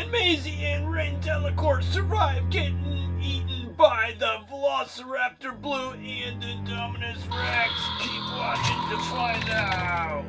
and Maise Rain Delacourt Survive getting eaten by the Velociraptor Blue and Indominus Rex. Keep watching to find out.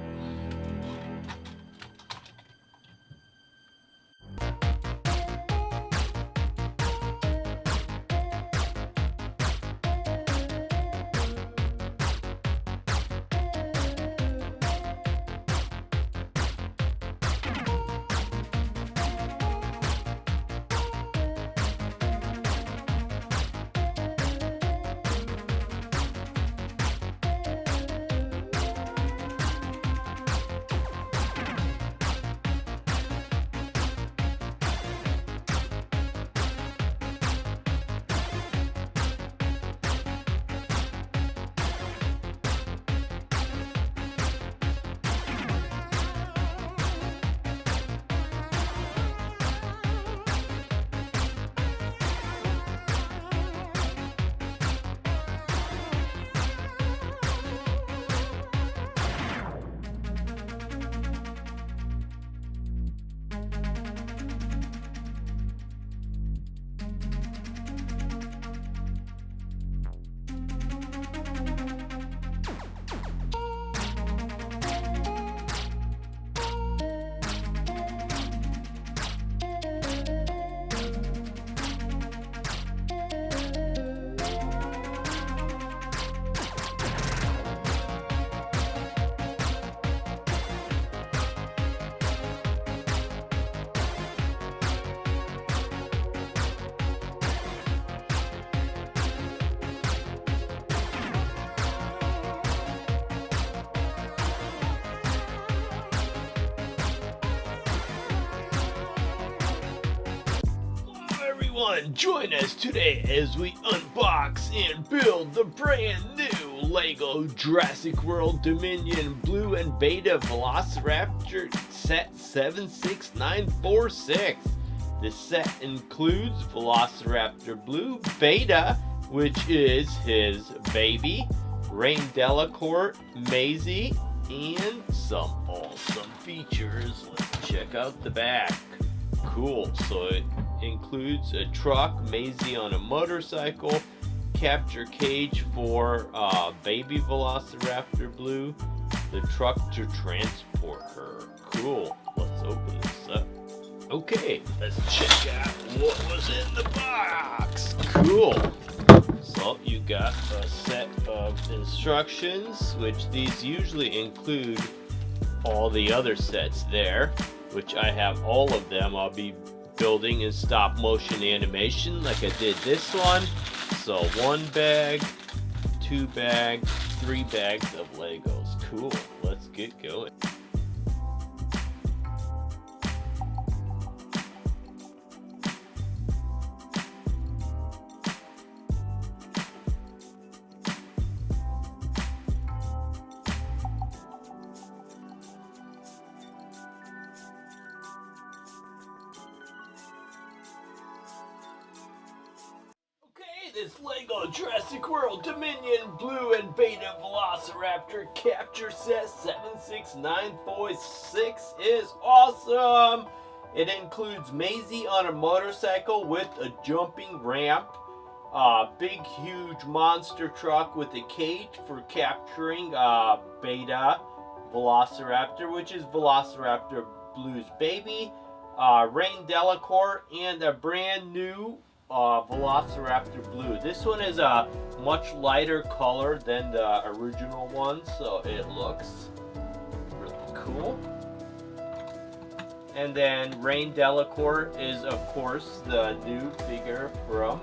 Join us today as we unbox and build the brand new LEGO Jurassic World Dominion Blue and Beta Velociraptor set 76946. This set includes Velociraptor Blue Beta, which is his baby, Rain Delacourt, Maise, and some awesome features. Let's check out the back. Cool, so it includes a truck, Maise on a motorcycle, capture cage for baby Velociraptor Blue, the truck to transport her. Cool, let's open this up. Okay, let's check out what was in the box. Cool. So you got a set of instructions, which these usually include all the other sets there, which I have all of them. I'll be building in stop motion animation like I did this one. So 1 bag, 2 bags, 3 bags of Legos. Cool, let's get going. This LEGO Jurassic World Dominion Blue and Beta Velociraptor capture set 76946 is awesome! It includes Maise on a motorcycle with a jumping ramp, a big huge monster truck with a cage for capturing Beta Velociraptor, which is Velociraptor Blue's baby, Rain Delacourt, and a brand new Velociraptor Blue. This one is a much lighter color than the original one, so it looks really cool. And then Rain Delacourt is, of course, the new figure from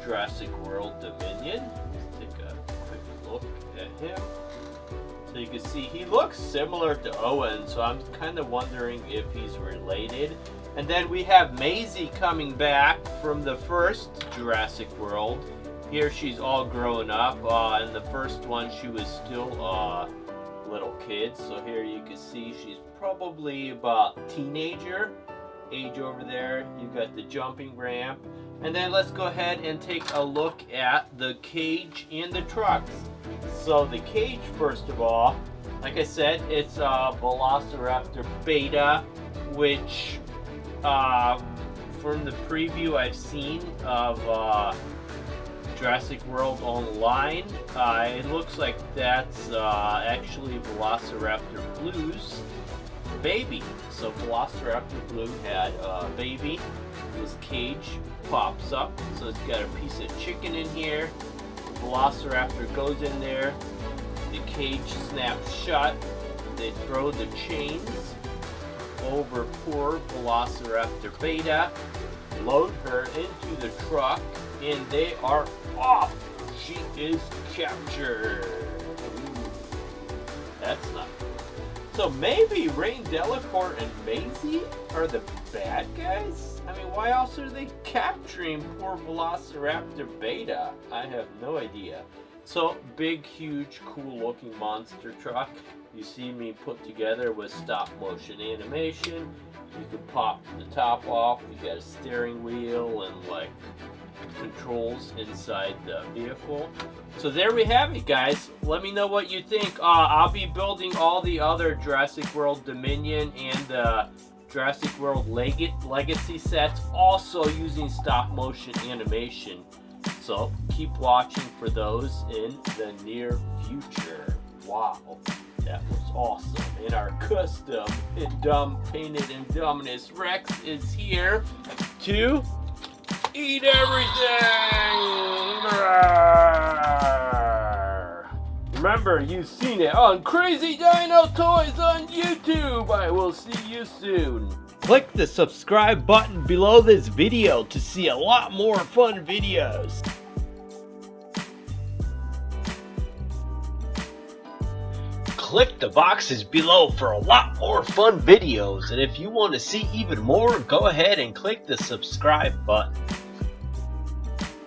Jurassic World Dominion. Let's take a quick look at him. So you can see he looks similar to Owen, so I'm kind of wondering if he's related. And then we have Maise coming back from the first Jurassic World. Here she's all grown up. In the first one she was still a little kid. So here you can see she's probably about teenager age over there. You got the jumping ramp. And then let's go ahead and take a look at the cage and the trucks. So the cage, first of all, like I said, it's a Velociraptor Beta, which from the preview I've seen of Jurassic World Online, it looks like that's actually Velociraptor Blue's baby. So Velociraptor Blue had a baby. This cage pops up, so it's got a piece of chicken in here. The Velociraptor goes in there. The cage snaps shut. They throw the chains over poor Velociraptor Beta, load her into the truck, and they are off. She is captured. Ooh, that's not good. So maybe Rain Delacourt and Maise are the bad guys? I mean, why else are they capturing poor Velociraptor Beta? I have no idea. So, big, huge, cool-looking monster truck. You see me put together with stop-motion animation. You can pop the top off. You got a steering wheel and, like, controls inside the vehicle. So there we have it, guys. Let me know what you think. I'll be building all the other Jurassic World Dominion and Jurassic World Legacy sets, also using stop-motion animation. So keep watching for those in the near future. Wow, that was awesome. And our custom painted Indominus Rex is here to eat everything. Remember, you've seen it on crazydinotoys on YouTube. I will see you soon. Click the subscribe button below this video to see a lot more fun videos. Click the boxes below for a lot more fun videos, and if you want to see even more, go ahead and click the subscribe button.